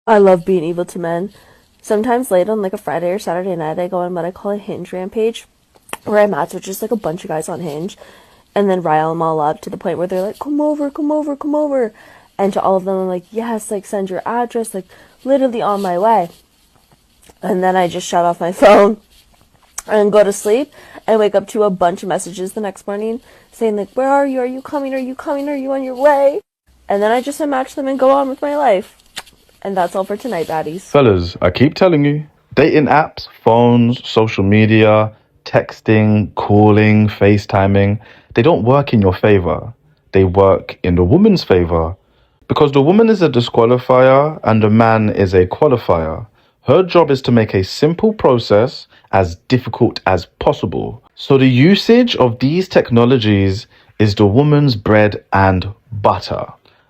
I love being evil to men. Sometimes late on like a Friday or Saturday night, I go on what I call a Hinge rampage, where I match with just like a bunch of guys on Hinge, and then rile them all up to the point where they're like, "Come over, come over, come over," and to all of them, I'm like, "Yes, like send your address, like literally on my way." And then I just shut off my phone and go to sleep and wake up to a bunch of messages the next morning saying like, "Where are you? Are you coming? Are you coming? Are you on your way?" And then I just unmatch them and go on with my life. And that's all for tonight, baddies. Fellas, I keep telling you, dating apps, phones, social media, texting, calling, FaceTiming, they don't work in your favor. They work in the woman's favor. Because the woman is a disqualifier and the man is a qualifier. Her job is to make a simple process as difficult as possible. So the usage of these technologies is the woman's bread and butter.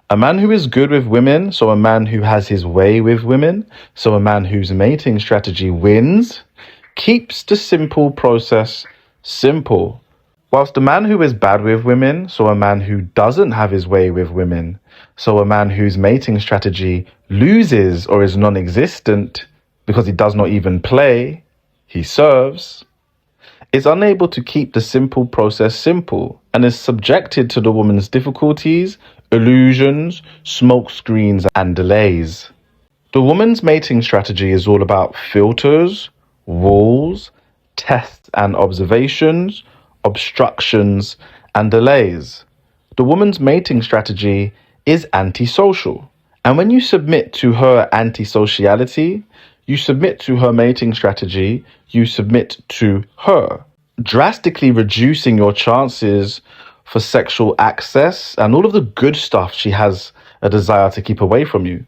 A man who is good with women, so a man who has his way with women, so a man whose mating strategy wins, keeps the simple process simple. Whilst the man who is bad with women, so a man who doesn't have his way with women, so a man whose mating strategy loses or is non-existent because he does not even play, he serves, is unable to keep the simple process simple and is subjected to the woman's difficulties, illusions, smoke screens, and delays. The woman's mating strategy is all about filters, walls, tests and observations, obstructions, and delays. The woman's mating strategy is antisocial. And when you submit to her antisociality, you submit to her mating strategy, you submit to her, drastically reducing your chances for sexual access and all of the good stuff she has a desire to keep away from you.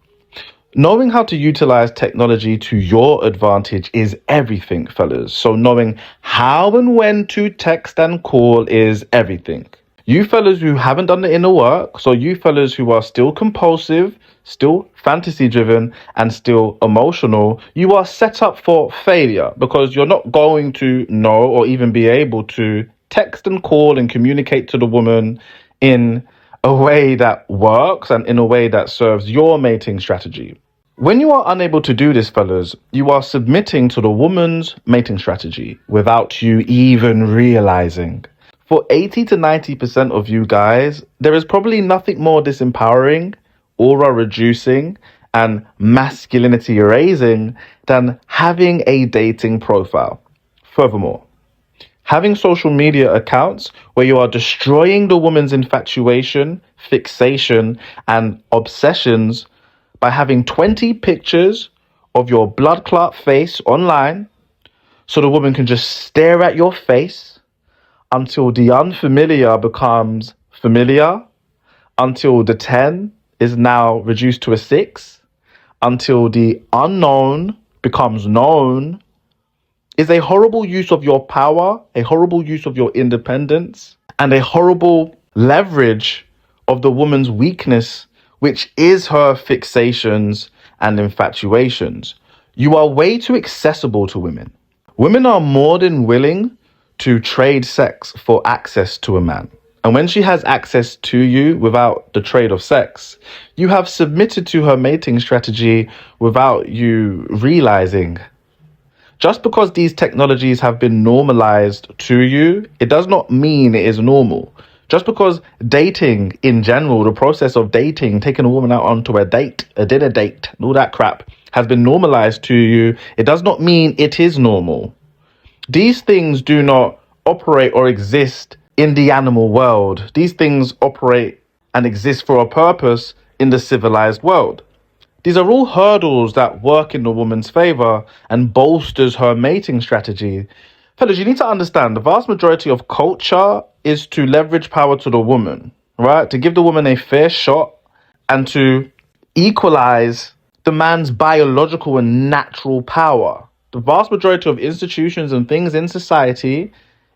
Knowing how to utilize technology to your advantage is everything, fellas. So knowing how and when to text and call is everything. You fellas who haven't done the inner work, so you fellas who are still compulsive, still fantasy driven, and still emotional, you are set up for failure because you're not going to know or even be able to text and call and communicate to the woman in a way that works and in a way that serves your mating strategy. When you are unable to do this, fellas, you are submitting to the woman's mating strategy without you even realizing. For 80 to 90% of you guys, there is probably nothing more disempowering, aura reducing, and masculinity erasing than having a dating profile. Furthermore, having social media accounts where you are destroying the woman's infatuation, fixation, and obsessions by having 20 pictures of your blood clot face online so the woman can just stare at your face until the unfamiliar becomes familiar, until the 10 is now reduced to a 6, until the unknown becomes known, is a horrible use of your power, a horrible use of your independence, and a horrible leverage of the woman's weakness, which is her fixations and infatuations. You are way too accessible to women. Women are more than willing to trade sex for access to a man. And when she has access to you without the trade of sex, you have submitted to her mating strategy without you realizing. Just because these technologies have been normalized to you, it does not mean it is normal. Just because dating in general, the process of dating, taking a woman out onto a date, a dinner date, and all that crap has been normalized to you, it does not mean it is normal. These things do not operate or exist in the animal world. These things operate and exist for a purpose in the civilized world. These are all hurdles that work in the woman's favor and bolsters her mating strategy. Fellas, you need to understand the vast majority of culture is to leverage power to the woman, right? To give the woman a fair shot and to equalize the man's biological and natural power. The vast majority of institutions and things in society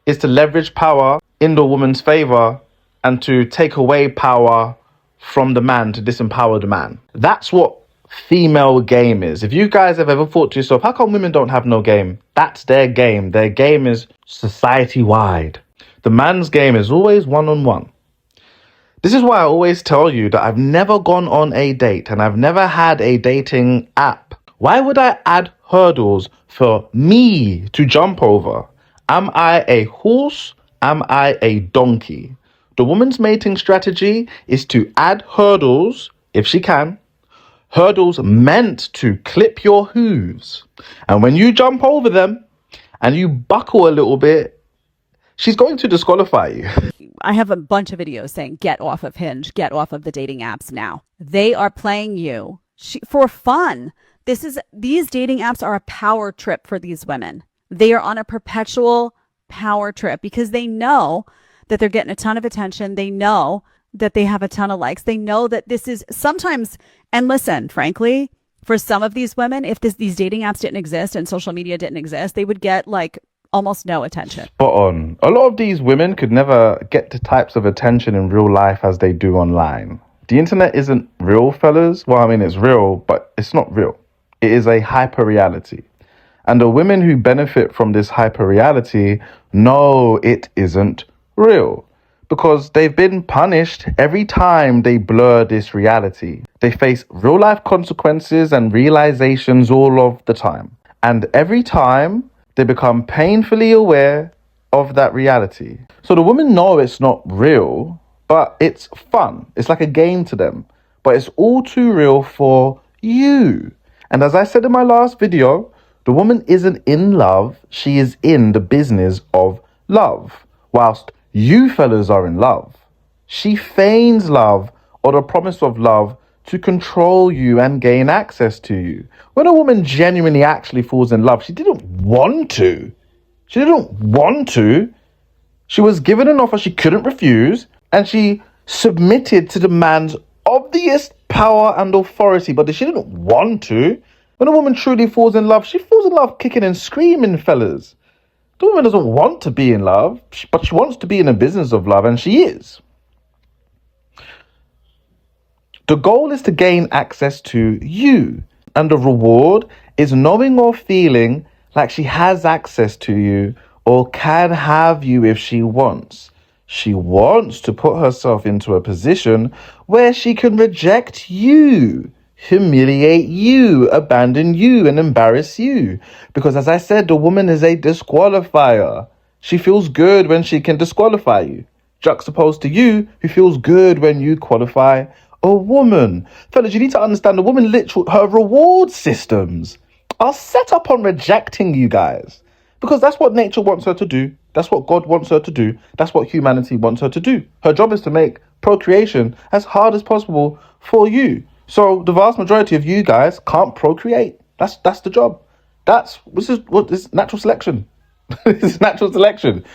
is to leverage power in the woman's favor and to take away power from the man, to disempower the man. That's what female game is. If you guys have ever thought to yourself, how come women don't have no game? That's their game. Their game is society-wide. The man's game is always one-on-one. This is why I always tell you that I've never gone on a date and I've never had a dating app. Why would I add hurdles for me to jump over? Am I a horse? Am I a donkey? The woman's mating strategy is to add hurdles, if she can, hurdles meant to clip your hooves. And when you jump over them and you buckle a little bit, she's going to disqualify you. I have a bunch of videos saying, get off of Hinge, get off of the dating apps now. They are playing you for fun. These dating apps are a power trip for these women. They are on a perpetual power trip because they know that they're getting a ton of attention. They know that they have a ton of likes. They know that this is sometimes, and listen, frankly, for some of these women, if these dating apps didn't exist and social media didn't exist, they would get like almost no attention. Spot on. A lot of these women could never get the types of attention in real life as they do online. The internet isn't real, fellas. Well, I mean, it's real, but it's not real. It is a hyper reality. And the women who benefit from this hyper reality know it isn't real because they've been punished every time they blur this reality. They face real life consequences and realizations all of the time. And every time they become painfully aware of that reality. So the women know it's not real, but it's fun. It's like a game to them. But it's all too real for you. And as I said in my last video, the woman isn't in love, she is in the business of love. Whilst you fellas are in love, she feigns love or the promise of love to control you and gain access to you. When a woman genuinely actually falls in love, she didn't want to. She didn't want to. She was given an offer she couldn't refuse, and she submitted to the man's obvious power and authority, but she didn't want to. When a woman truly falls in love, she falls in love kicking and screaming, fellas. The woman doesn't want to be in love, but she wants to be in the business of love, and she is. The goal is to gain access to you, and the reward is knowing or feeling like she has access to you or can have you if she wants. She wants to put herself into a position where she can reject you, humiliate you, abandon you, and embarrass you. Because as I said, the woman is a disqualifier. She feels good when she can disqualify you, juxtaposed to you, who feels good when you qualify a woman. Fellas, you need to understand the woman her reward systems are set up on rejecting you guys. Because that's what nature wants her to do. That's what God wants her to do. That's what humanity wants her to do. Her job is to make procreation as hard as possible for you. So the vast majority of you guys can't procreate. That's the job. This is natural selection. This is natural selection.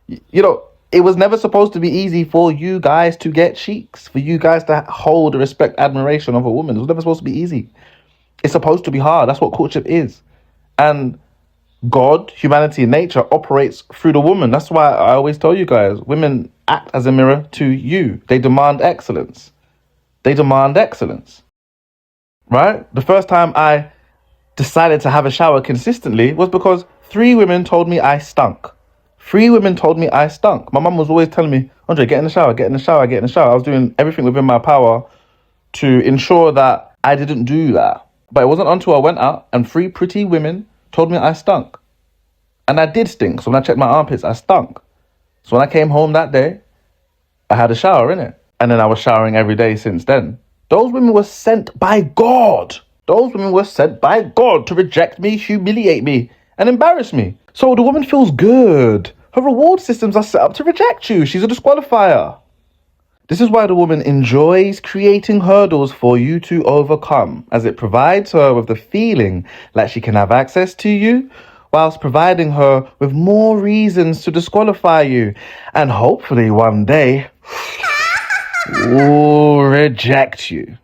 You know, it was never supposed to be easy for you guys to get cheeks, for you guys to hold the respect, admiration of a woman. It was never supposed to be easy. It's supposed to be hard. That's what courtship is. And God, humanity, and nature operates through the woman. That's why I always tell you guys, women act as a mirror to you. They demand excellence. They demand excellence. Right? The first time I decided to have a shower consistently was because 3 women told me I stunk. 3 women told me I stunk. My mum was always telling me, Andre, get in the shower, get in the shower, get in the shower. I was doing everything within my power to ensure that I didn't do that. But it wasn't until I went out and 3 pretty women told me I stunk. And I did stink. So when I checked my armpits, I stunk. So when I came home that day, I had a shower, innit? And then I was showering every day since then. Those women were sent by God. Those women were sent by God to reject me, humiliate me, and embarrass me. So the woman feels good. Her reward systems are set up to reject you. She's a disqualifier. This is why the woman enjoys creating hurdles for you to overcome, as it provides her with the feeling that she can have access to you, whilst providing her with more reasons to disqualify you, and hopefully one day will reject you.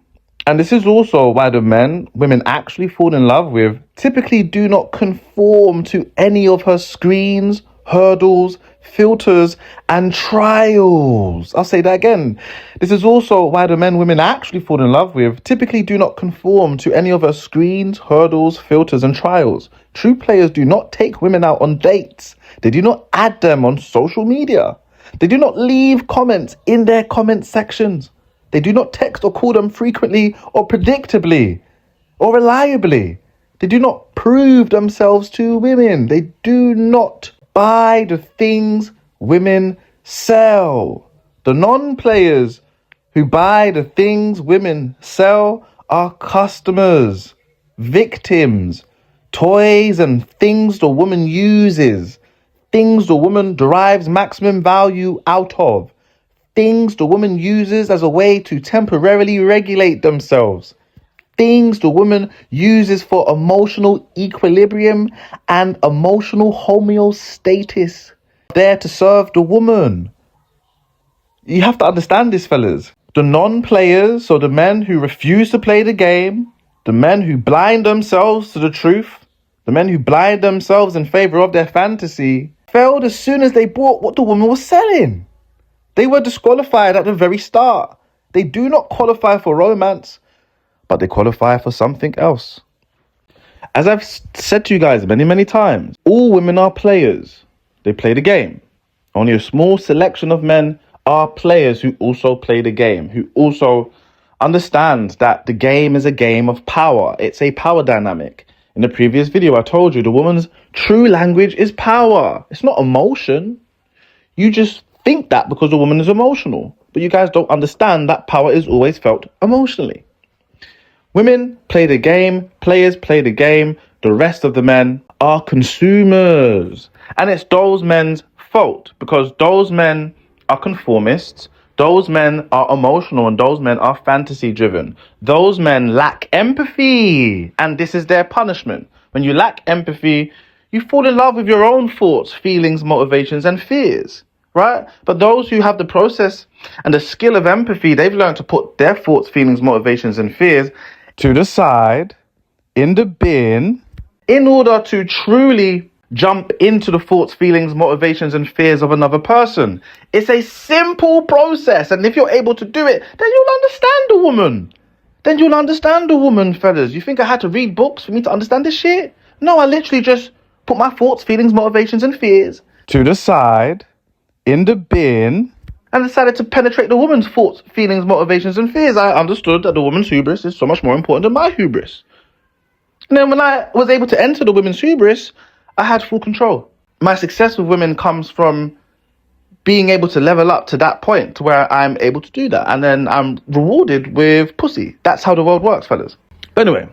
And this is also why the men women actually fall in love with typically do not conform to any of her screens, hurdles, filters, and trials. I'll say that again. This is also why the men women actually fall in love with typically do not conform to any of her screens, hurdles, filters, and trials. True players do not take women out on dates. They do not add them on social media. They do not leave comments in their comment sections. They do not text or call them frequently or predictably or reliably. They do not prove themselves to women. They do not buy the things women sell. The non-players who buy the things women sell are customers, victims, toys and things the woman uses, things the woman derives maximum value out of, things the woman uses as a way to temporarily regulate themselves, things the woman uses for emotional equilibrium and emotional homeostasis. There to serve the woman. You have to understand this, fellas. The non-players, so the men who refuse to play the game, the men who blind themselves to the truth, the men who blind themselves in favor of their fantasy, failed as soon as they bought what the woman was selling. They were disqualified at the very start. They do not qualify for romance, but they qualify for something else. As I've said to you guys many, many times, all women are players. They play the game. Only a small selection of men are players who also play the game, who also understand that the game is a game of power. It's a power dynamic. In the previous video, I told you the woman's true language is power. It's not emotion. You just think that because the woman is emotional. But you guys don't understand that power is always felt emotionally. Women play the game, players play the game, the rest of the men are consumers. And it's those men's fault because those men are conformists, those men are emotional, and those men are fantasy driven. Those men lack empathy, and this is their punishment. When you lack empathy, you fall in love with your own thoughts, feelings, motivations, and fears, right? But those who have the process and the skill of empathy, they've learned to put their thoughts, feelings, motivations, and fears to the side, in the bin, in order to truly jump into the thoughts, feelings, motivations, and fears of another person. It's a simple process, and if you're able to do it, then you'll understand the woman. Then you'll understand the woman, fellas. You think I had to read books for me to understand this shit? No, I literally just put my thoughts, feelings, motivations, and fears to the side, in the bin, and decided to penetrate the woman's thoughts, feelings, motivations, and fears. I understood that the woman's hubris is so much more important than my hubris. And then when I was able to enter the women's hubris, I had full control. My success with women comes from being able to level up to that point to where I'm able to do that. And then I'm rewarded with pussy. That's how the world works, fellas. But anyway,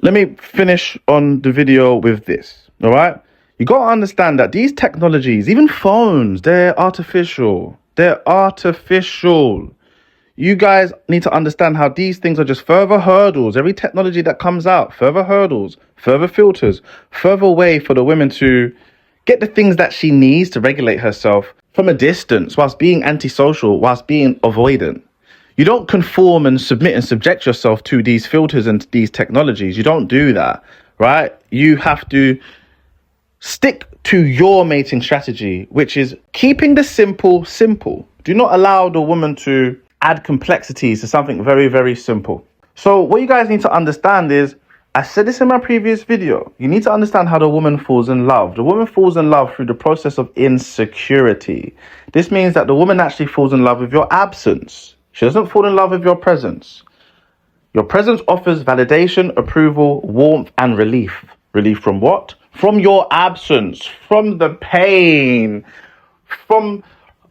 let me finish on the video with this, all right? You got to understand that these technologies, even phones, they're artificial. They're artificial. You guys need to understand how these things are just further hurdles. Every technology that comes out, further hurdles, further filters, further way for the women to get the things that she needs to regulate herself from a distance, whilst being antisocial, whilst being avoidant. You don't conform and submit and subject yourself to these filters and these technologies. You don't do that, right? You have to stick to your mating strategy, which is keeping the simple simple. Do not allow the woman to add complexities to something very, very simple. So what you guys need to understand is, I said this in my previous video, you need to understand how the woman falls in love. The woman falls in love through the process of insecurity. This means that the woman actually falls in love with your absence. She doesn't fall in love with your presence. Your presence offers validation, approval, warmth, and relief. Relief from what? From your absence, from the pain, from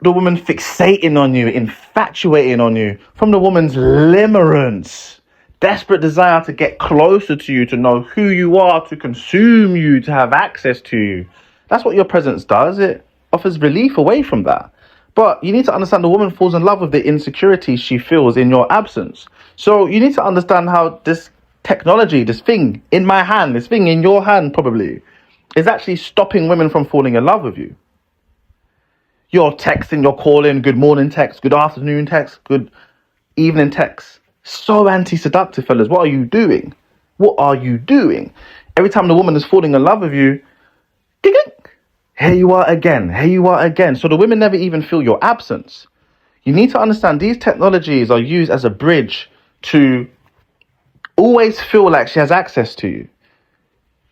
the woman fixating on you, infatuating on you, from the woman's limerence, desperate desire to get closer to you, to know who you are, to consume you, to have access to you. That's what your presence does. It offers relief away from that. But you need to understand the woman falls in love with the insecurity she feels in your absence. So you need to understand how this technology, this thing in my hand, this thing in your hand probably, is actually stopping women from falling in love with you. You're texting, you're calling, good morning text, good afternoon text, good evening text. So anti-seductive, fellas. What are you doing? What are you doing? Every time the woman is falling in love with you, here you are again, here you are again. So the women never even feel your absence. You need to understand these technologies are used as a bridge to always feel like she has access to you.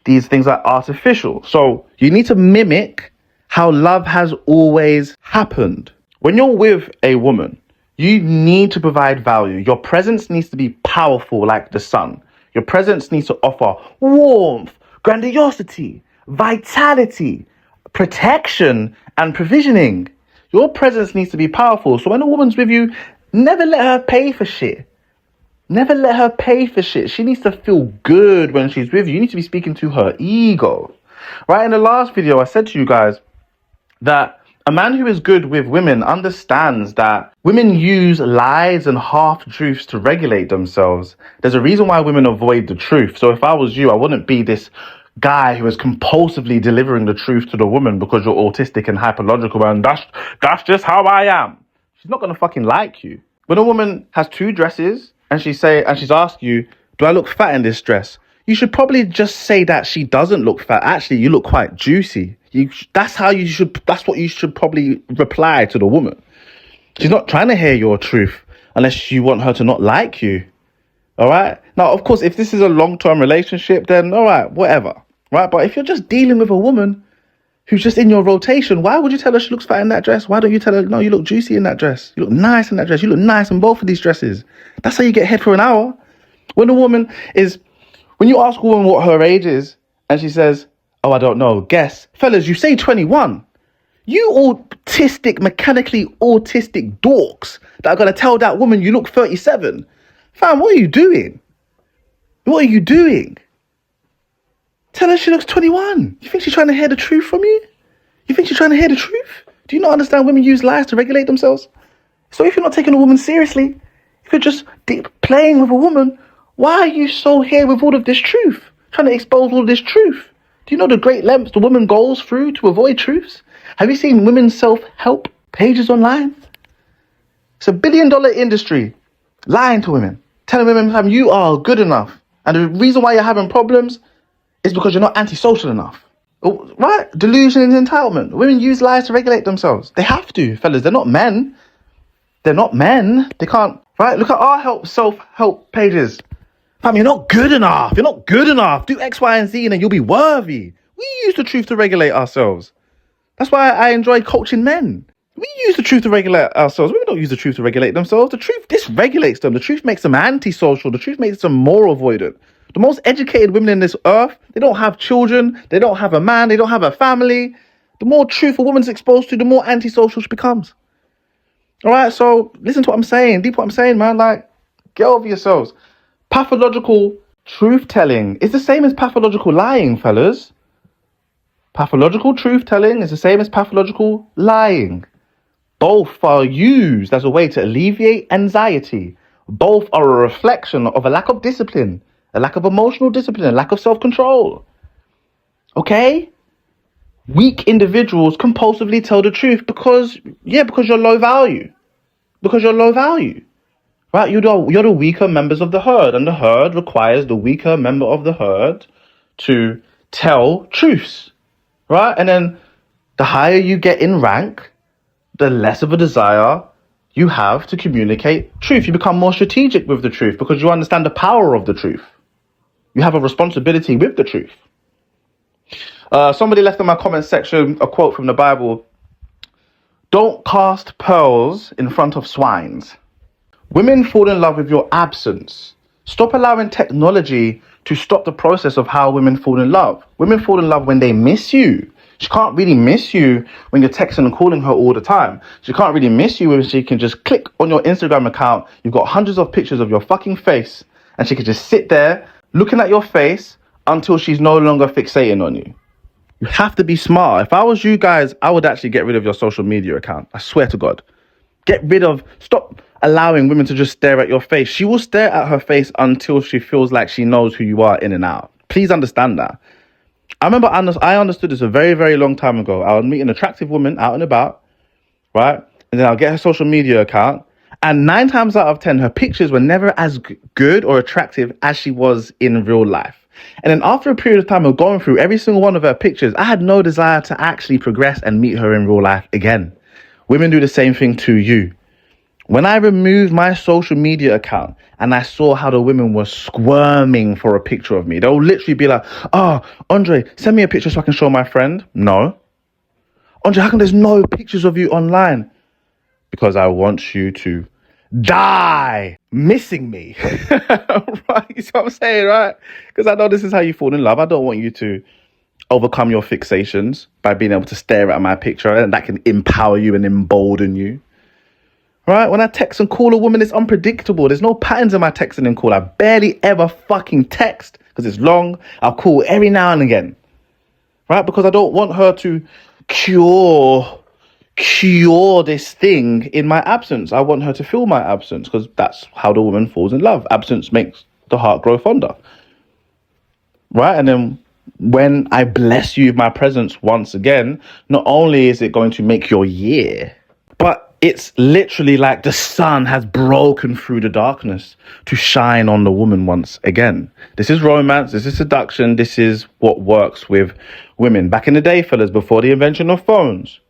These things are artificial. So you need to mimic how love has always happened. When you're with a woman, you need to provide value. Your presence needs to be powerful like the sun. Your presence needs to offer warmth, grandiosity, vitality, protection, and provisioning. Your presence needs to be powerful. So when a woman's with you, never let her pay for shit. Never let her pay for shit. She needs to feel good when she's with you. You need to be speaking to her ego. Right? In the last video, I said to you guys that a man who is good with women understands that women use lies and half-truths to regulate themselves. There's a reason why women avoid the truth. So if I was you, I wouldn't be this guy who is compulsively delivering the truth to the woman because you're autistic and hyperlogical and that's just how I am. She's not gonna fucking like you. When a woman has two dresses and she's asked you, do I look fat in this dress? You should probably just say that she doesn't look fat. Actually, you look quite juicy. That's what you should probably reply to the woman. She's not trying to hear your truth unless you want her to not like you. All right. Now, of course, if this is a long-term relationship, then all right, whatever. Right. But if you're just dealing with a woman who's just in your rotation, why would you tell her she looks fat in that dress? Why don't you tell her, no, you look juicy in that dress. You look nice in that dress. You look nice in both of these dresses. That's how you get head for an hour. When you ask a woman what her age is and she says, oh, I don't know, guess. Fellas, you say 21. You mechanically autistic dorks that are going to tell that woman you look 37. Fam, what are you doing? What are you doing? Tell her she looks 21. You think she's trying to hear the truth from you? You think she's trying to hear the truth? Do you not understand women use lies to regulate themselves? So if you're not taking a woman seriously, if you're just playing with a woman, why are you so here with all of this truth? Trying to expose all of this truth? Do you know the great lengths the woman goes through to avoid truths? Have you seen women's self-help pages online? It's $1 billion industry. Lying to women. Telling women you are good enough. And the reason why you're having problems is because you're not antisocial enough. Right? Delusion and entitlement. Women use lies to regulate themselves. They have to, fellas. They're not men. They're not men. They can't. Right? Look at our self-help pages. Fam, you're not good enough. You're not good enough. Do X, Y, and Z and then you'll be worthy. We use the truth to regulate ourselves. That's why I enjoy coaching men. We use the truth to regulate ourselves. Women don't use the truth to regulate themselves. The truth dysregulates them. The truth makes them antisocial. The truth makes them more avoidant. The most educated women in this earth, they don't have children. They don't have a man. They don't have a family. The more truth a woman's exposed to, the more antisocial she becomes. All right, so listen to what I'm saying. Deep what I'm saying, man. Like, get over yourselves. Pathological truth-telling is the same as pathological lying, fellas. Pathological truth-telling is the same as pathological lying. Both are used as a way to alleviate anxiety. Both are a reflection of a lack of discipline, a lack of emotional discipline, a lack of self-control. Okay? Weak individuals compulsively tell the truth because you're low value. Because you're low value. Right? You're the weaker members of the herd, and the herd requires the weaker member of the herd to tell truths. Right? And then the higher you get in rank, the less of a desire you have to communicate truth. You become more strategic with the truth because you understand the power of the truth. You have a responsibility with the truth. Somebody left in my comment section a quote from the Bible. Don't cast pearls in front of swines. Women fall in love with your absence. Stop allowing technology to stop the process of how women fall in love. Women fall in love when they miss you. She can't really miss you when you're texting and calling her all the time. She can't really miss you when she can just click on your Instagram account. You've got hundreds of pictures of your fucking face, and she can just sit there looking at your face until she's no longer fixating on you. You have to be smart. If I was you guys, I would actually get rid of your social media account. I swear to God. Stop allowing women to just stare at your face. She will stare at her face until she feels like she knows who you are in and out. Please understand that. I remember I understood this a very, very long time ago. I would meet an attractive woman out and about, right? And then I'll get her social media account. And 9 times out of 10, her pictures were never as good or attractive as she was in real life. And then after a period of time of going through every single one of her pictures, I had no desire to actually progress and meet her in real life again. Women do the same thing to you. When I removed my social media account and I saw how the women were squirming for a picture of me, they'll literally be like, oh, Andre, send me a picture so I can show my friend. No. Andre, how come there's no pictures of you online? Because I want you to die missing me. Right? You see what I'm saying, right? Because I know this is how you fall in love. I don't want you to overcome your fixations by being able to stare at my picture, and that can empower you and embolden you. Right? When I text and call a woman, it's unpredictable. There's no patterns in my texting and call. I barely ever fucking text because it's long. I'll call every now and again. Right? Because I don't want her to cure this thing in my absence. I want her to feel my absence, because that's how the woman falls in love. Absence makes the heart grow fonder. Right? And then when I bless you with my presence once again, not only is it going to make your year, but it's literally like the sun has broken through the darkness to shine on the woman once again. This is romance. This is seduction. This is what works with women. Back in the day, fellas, before the invention of phones,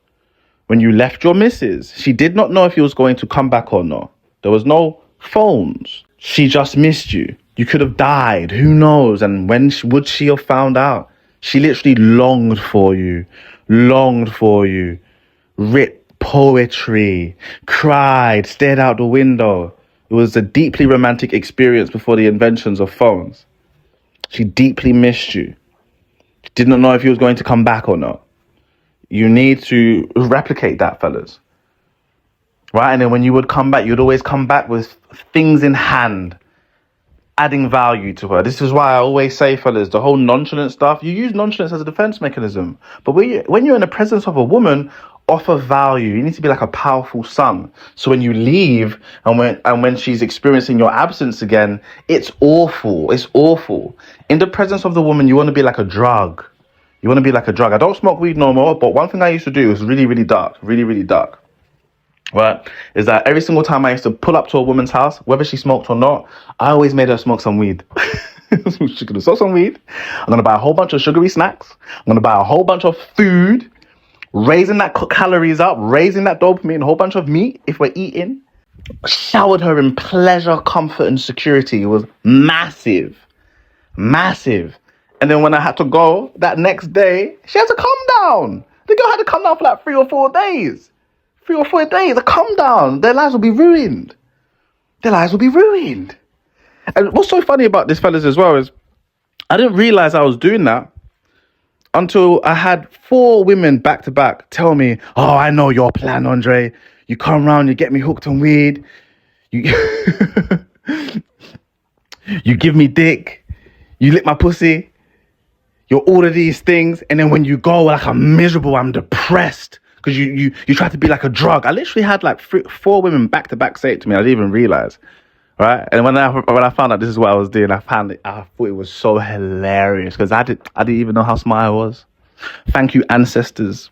when you left your missus, she did not know if you was going to come back or not. There was no phones. She just missed you. You could have died. Who knows? And when would she have found out? She literally longed for you. Writ poetry, cried, stared out the window. It was a deeply romantic experience before the inventions of phones. She deeply missed you. She did not know if you was going to come back or not. You need to replicate that, fellas. Right? And then when you would come back, you'd always come back with things in hand, adding value to her. This is why I always say, fellas, the whole nonchalant stuff, you use nonchalance as a defense mechanism. But when you're in the presence of a woman, offer value. You need to be like a powerful son. So when you leave and when she's experiencing your absence again, it's awful. It's awful. In the presence of the woman, you want to be like a drug. I don't smoke weed no more, but one thing I used to do was really, really dark. Right? Is that every single time I used to pull up to a woman's house, whether she smoked or not, I always made her smoke some weed. She's going to smoke some weed. I'm going to buy a whole bunch of sugary snacks. I'm going to buy a whole bunch of food, raising that calories up, raising that dopamine, a whole bunch of meat if we're eating. Showered her in pleasure, comfort, and security. It was massive. And then when I had to go that next day, she had to calm down. The girl had to calm down for like 3 or 4 days. 3 or 4 days, calm down. Their lives will be ruined. And what's so funny about this, fellas, as well, is I didn't realize I was doing that until I had 4 women back to back tell me, oh, I know your plan, Andre. You come round, you get me hooked on weed. You give me dick. You lick my pussy. You're all of these things. And then when you go, like, I'm miserable, I'm depressed. Because you try to be like a drug. I literally had like 4 women back to back say it to me. I didn't even realize. Right? And when I found out this is what I was doing, I thought it was so hilarious, because I didn't even know how smart I was. Thank you, ancestors.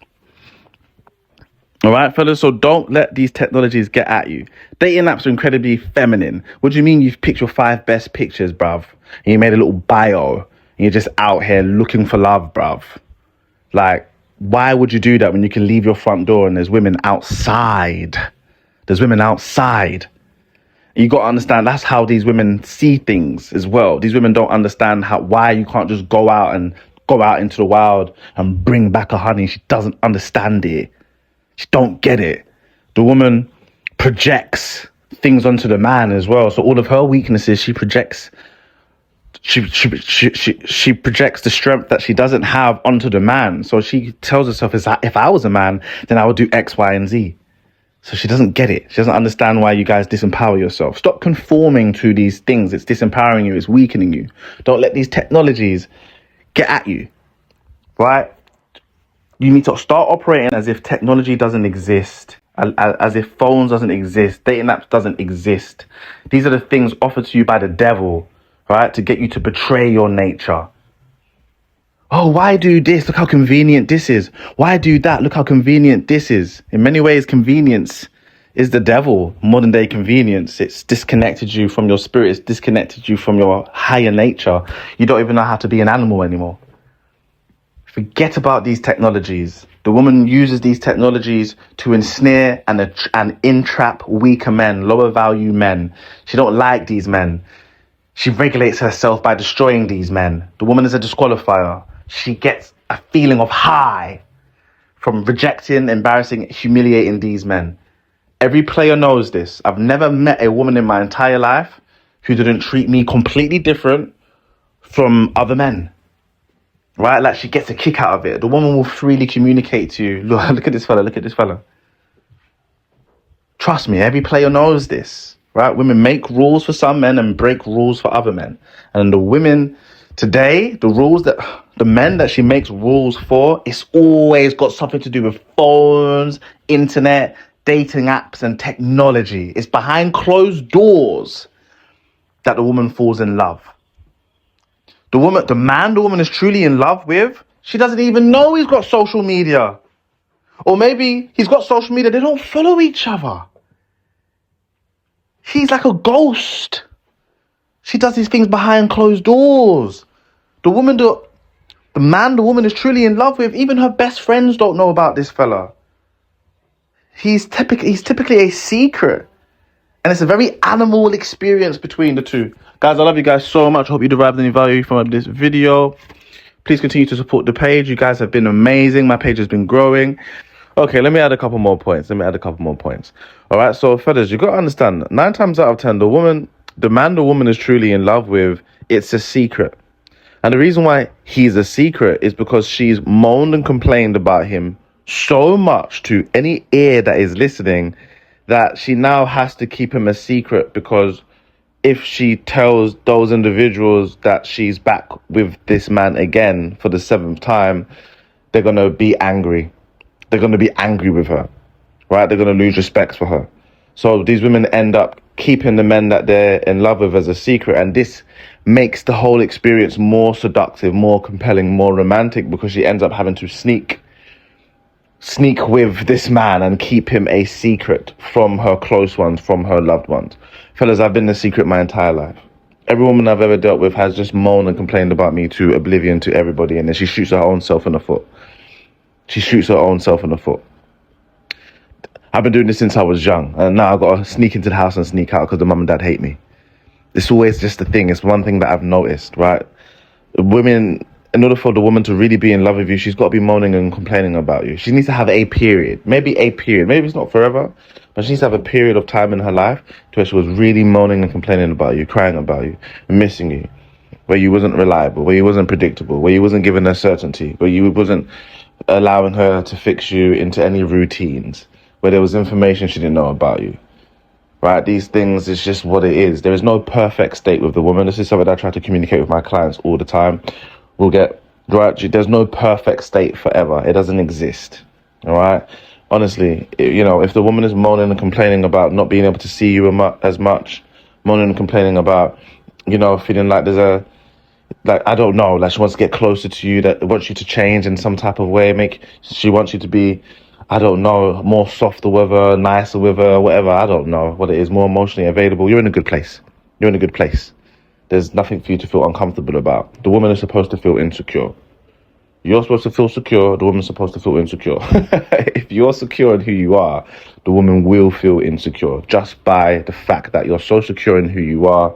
All right, fellas. So don't let these technologies get at you. Dating apps are incredibly feminine. What do you mean you've picked your 5 best pictures, bruv? And you made a little bio, and you're just out here looking for love, bruv? Like, why would you do that when you can leave your front door and there's women outside? You got to understand, that's how these women see things as well. These women don't understand why you can't just go out into the wild and bring back a honey. She doesn't understand it. She don't get it. The woman projects things onto the man as well. So all of her weaknesses, she projects. She projects the strength that she doesn't have onto the man. So she tells herself, if I was a man, then I would do X, Y, and Z. So she doesn't get it. She doesn't understand why you guys disempower yourself. Stop conforming to these things. It's disempowering you. It's weakening you. Don't let these technologies get at you. Right? You need to start operating as if technology doesn't exist. As if phones doesn't exist. Dating apps doesn't exist. These are the things offered to you by the devil. Right? To get you to betray your nature. Oh, why do this? Look how convenient this is. Why do that? Look how convenient this is. In many ways, convenience is the devil. Modern day convenience. It's disconnected you from your spirit. It's disconnected you from your higher nature. You don't even know how to be an animal anymore. Forget about these technologies. The woman uses these technologies to ensnare and entrap weaker men, lower value men. She don't like these men. She regulates herself by destroying these men. The woman is a disqualifier. She gets a feeling of high from rejecting, embarrassing, humiliating these men. Every player knows this. I've never met a woman in my entire life who didn't treat me completely different from other men. Right? Like, she gets a kick out of it. The woman will freely communicate to you. Look at this fella. Look at this fella. Trust me, every player knows this. Right? Women make rules for some men and break rules for other men. And the women today, the men that she makes rules for, it's always got something to do with phones, internet, dating apps, and technology. It's behind closed doors that the woman falls in love. The man the woman is truly in love with, she doesn't even know he's got social media. Or maybe he's got social media, they don't follow each other. He's like a ghost. She does these things behind closed doors. The man the woman is truly in love with, even her best friends don't know about this fella. He's typically a secret. And it's a very animal experience between the two. Guys, I love you guys so much. I hope you derived any value from this video. Please continue to support the page. You guys have been amazing. My page has been growing. Okay, let me add a couple more points. All right, so fellas, you got to understand, 9 times out of 10, the man the woman is truly in love with, it's a secret. And the reason why he's a secret is because she's moaned and complained about him so much to any ear that is listening that she now has to keep him a secret, because if she tells those individuals that she's back with this man again for the 7th time, they're going to be angry. They're going to be angry with her, right? They're going to lose respect for her. So these women end up keeping the men that they're in love with as a secret. And this makes the whole experience more seductive, more compelling, more romantic, because she ends up having to sneak with this man and keep him a secret from her close ones, from her loved ones. Fellas, I've been the secret my entire life. Every woman I've ever dealt with has just moaned and complained about me to oblivion to everybody, and then she shoots her own self in the foot. I've been doing this since I was young, and now I've got to sneak into the house and sneak out because the mum and dad hate me. It's always just a thing. It's one thing that I've noticed, right? Women, in order for the woman to really be in love with you, she's got to be moaning and complaining about you. She needs to have a period. Maybe it's not forever, but she needs to have a period of time in her life to where she was really moaning and complaining about you, crying about you, missing you, where you wasn't reliable, where you wasn't predictable, where you wasn't giving her certainty, where you wasn't allowing her to fix you into any routines, where there was information she didn't know about you. Right? These things is just what it is. There is no perfect state with the woman. This is something that I try to communicate with my clients all the time. There's no perfect state forever. It doesn't exist. All right? Honestly, if the woman is moaning and complaining about not being able to see you as much, moaning and complaining about, feeling like there's I don't know, like she wants to get closer to you, that wants you to change in some type of way, she wants you to be, I don't know, more softer with her, nicer with her, whatever, I don't know what it is, more emotionally available. You're in a good place. There's nothing for you to feel uncomfortable about. The woman is supposed to feel insecure. You're supposed to feel secure. The woman's supposed to feel insecure. If you're secure in who you are, the woman will feel insecure. Just by the fact that you're so secure in who you are,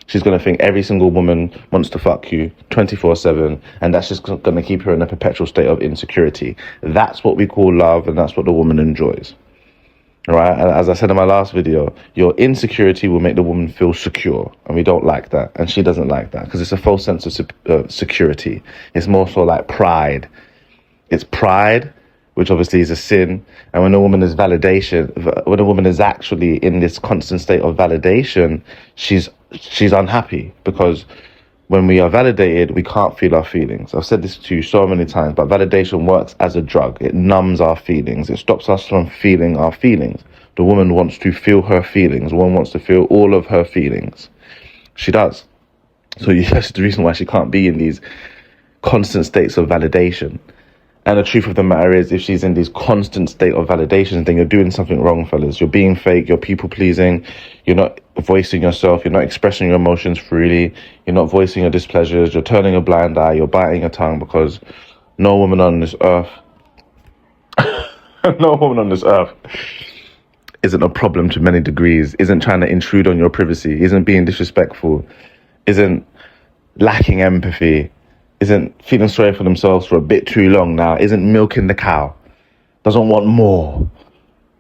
she's going to think every single woman wants to fuck you 24/7. And that's just going to keep her in a perpetual state of insecurity. That's what we call love, and that's what the woman enjoys. All right, and as I said in my last video, your insecurity will make the woman feel secure, and we don't like that, and she doesn't like that, because it's a false sense of security. It's more so like pride. It's pride, which obviously is a sin, and when a woman is actually in this constant state of validation, she's unhappy, because when we are validated, we can't feel our feelings. I've said this to you so many times, but validation works as a drug. It numbs our feelings. It stops us from feeling our feelings. The woman wants to feel her feelings. The woman wants to feel all of her feelings. She does. So that's the reason why she can't be in these constant states of validation. And the truth of the matter is, if she's in this constant state of validation, then you're doing something wrong, fellas. You're being fake, you're people-pleasing, you're not voicing yourself, you're not expressing your emotions freely, you're not voicing your displeasures, you're turning a blind eye, you're biting your tongue, because no woman on this earth isn't a problem to many degrees, isn't trying to intrude on your privacy, isn't being disrespectful, isn't lacking empathy, isn't feeling sorry for themselves for a bit too long now, isn't milking the cow. doesn't want more,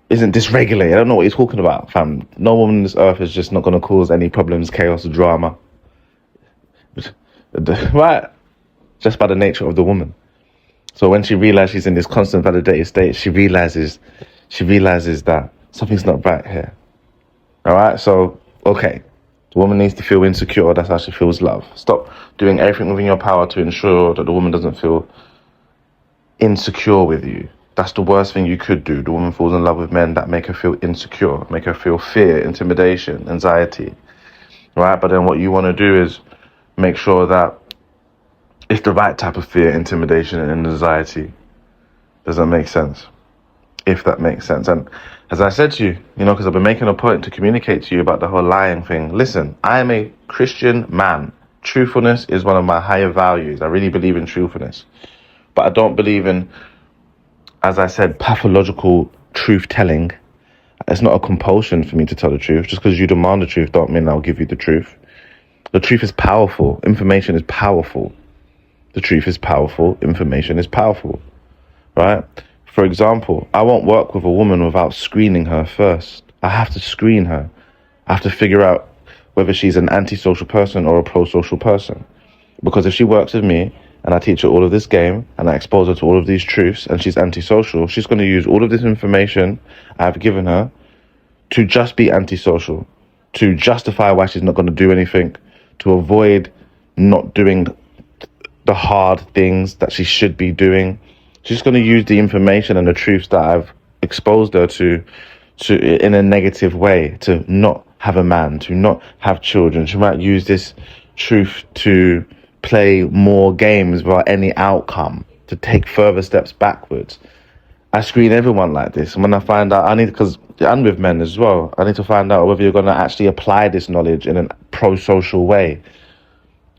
isn't dysregulated. I don't know what you're talking about, fam. No woman on this earth is just not going to cause any problems, chaos, or drama. Right? Just by the nature of the woman. So when she realizes she's in this constant validated state, she realizes that something's not right here. All right? So, okay. The woman needs to feel insecure. That's how she feels love. Stop doing everything within your power to ensure that the woman doesn't feel insecure with you. That's the worst thing you could do. The woman falls in love with men that make her feel insecure, make her feel fear, intimidation, anxiety. Right? But then what you want to do is make sure that it's the right type of fear, intimidation, and anxiety. Does that make sense? If that makes sense. And as I said to you, because I've been making a point to communicate to you about the whole lying thing. Listen, I am a Christian man. Truthfulness is one of my higher values. I really believe in truthfulness. But I don't believe in, as I said, pathological truth-telling. It's not a compulsion for me to tell the truth. Just because you demand the truth don't mean I'll give you the truth. The truth is powerful. Information is powerful. The truth is powerful. Information is powerful. Right? For example, I won't work with a woman without screening her first. I have to screen her. I have to figure out whether she's an antisocial person or a pro-social person. Because if she works with me and I teach her all of this game and I expose her to all of these truths and she's antisocial, she's going to use all of this information I've given her to just be antisocial, to justify why she's not going to do anything, to avoid not doing the hard things that she should be doing. She's going to use the information and the truths that I've exposed her to in a negative way, to not have a man, to not have children. She might use this truth to play more games without any outcome, to take further steps backwards. I screen everyone like this. And when I find out, because I'm with men as well, I need to find out whether you're going to actually apply this knowledge in a pro-social way,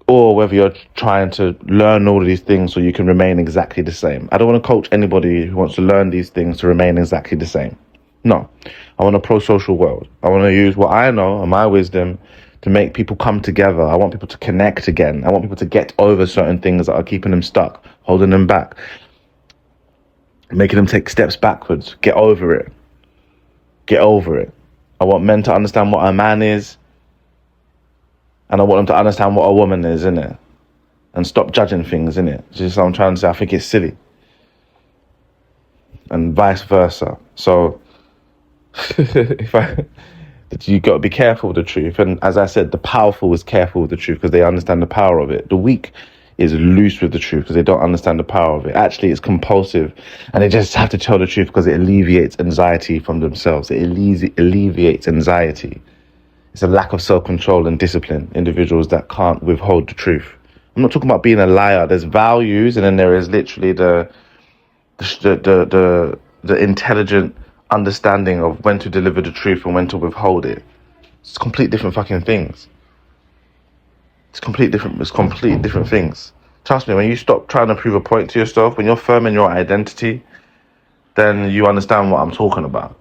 or whether you're trying to learn all of these things so you can remain exactly the same. I don't want to coach anybody who wants to learn these things to remain exactly the same. No, I want a pro-social world. I want to use what I know and my wisdom to make people come together. I want people to connect again. I want people to get over certain things that are keeping them stuck, holding them back, making them take steps backwards. Get over it. Get over it. I want men to understand what a man is, and I want them to understand what a woman is, innit? And stop judging things, innit? Just what I'm trying to say. I think it's silly. And vice versa. So, you got to be careful with the truth. And as I said, the powerful is careful with the truth because they understand the power of it. The weak is loose with the truth because they don't understand the power of it. Actually, it's compulsive. And they just have to tell the truth because it alleviates anxiety from themselves. It alleviates anxiety. It's a lack of self-control and discipline. Individuals that can't withhold the truth. I'm not talking about being a liar. There's values, and then there is literally the intelligent understanding of when to deliver the truth and when to withhold it. It's complete different fucking things. It's complete different things. Trust me, when you stop trying to prove a point to yourself, when you're firm in your identity, then you understand what I'm talking about,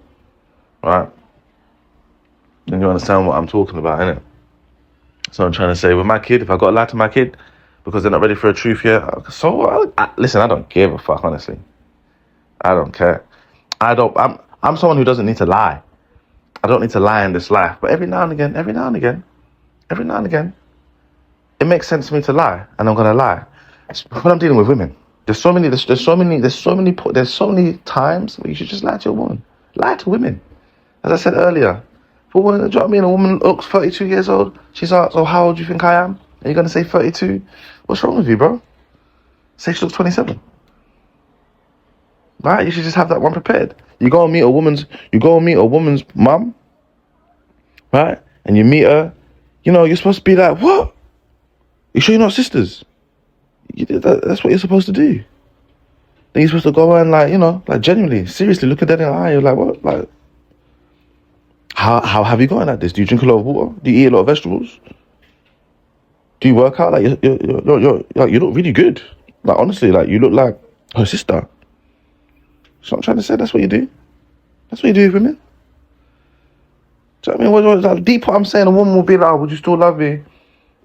right? Then you understand what I'm talking about, innit? So I'm trying to say, with my kid, if I got to lie to my kid because they're not ready for a truth yet, so listen, I don't give a fuck, honestly. I don't care. I'm someone who doesn't need to lie. I don't need to lie in this life, but every now and again, it makes sense for me to lie, and I'm gonna lie. When I'm dealing with women, there's so many times where you should just lie to a woman. Lie to women. As I said earlier, for women, do you know what I mean? A woman looks 32 years old. She's like, "So how old do you think I am?" And you're gonna say 32? What's wrong with you, bro? Say she looks 27. Right? You should just have that one prepared. You go and meet a woman's mum, right? And you meet her, you're supposed to be like, "What? You sure you're not sisters?" That's what you're supposed to do. Then you're supposed to go and genuinely, seriously look at that in the eye. You're like, "What? Like, how have you gotten at this? Do you drink a lot of water? Do you eat a lot of vegetables? Do you work out? Like, you look really good. Like, honestly, like, you look like her sister." So I'm trying to say, that's what you do. That's what you do with women. Do you know what I mean? Like, deep what I'm saying, a woman will be like, "Would you still love me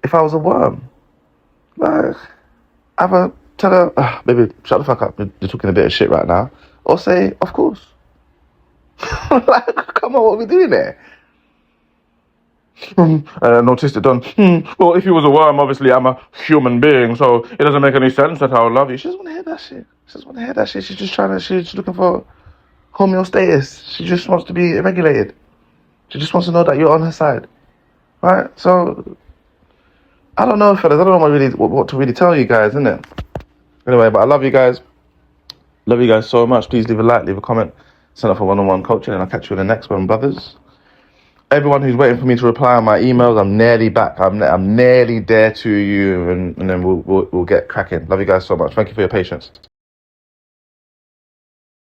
if I was a worm?" Like, tell her, "Baby, shut the fuck up. You're talking a bit of shit right now. or say, of course. Like, come on, what are we doing there? An autistic done. Well, if you was a worm, obviously I'm a human being, so it doesn't make any sense that I would love you. She doesn't want to hear that shit. She doesn't want to hear that shit. She's looking for homeostasis. She just wants to be regulated. She just wants to know that you're on her side. Right? So, I don't know, fellas. I don't know what to really tell you guys, innit? Anyway, but I love you guys. Love you guys so much. Please leave a like, leave a comment, sign up for one-on-one coaching, and I'll catch you in the next one, brothers. Everyone who's waiting for me to reply on my emails, I'm nearly back. I'm nearly there to you, and then we'll get cracking. Love you guys so much. Thank you for your patience.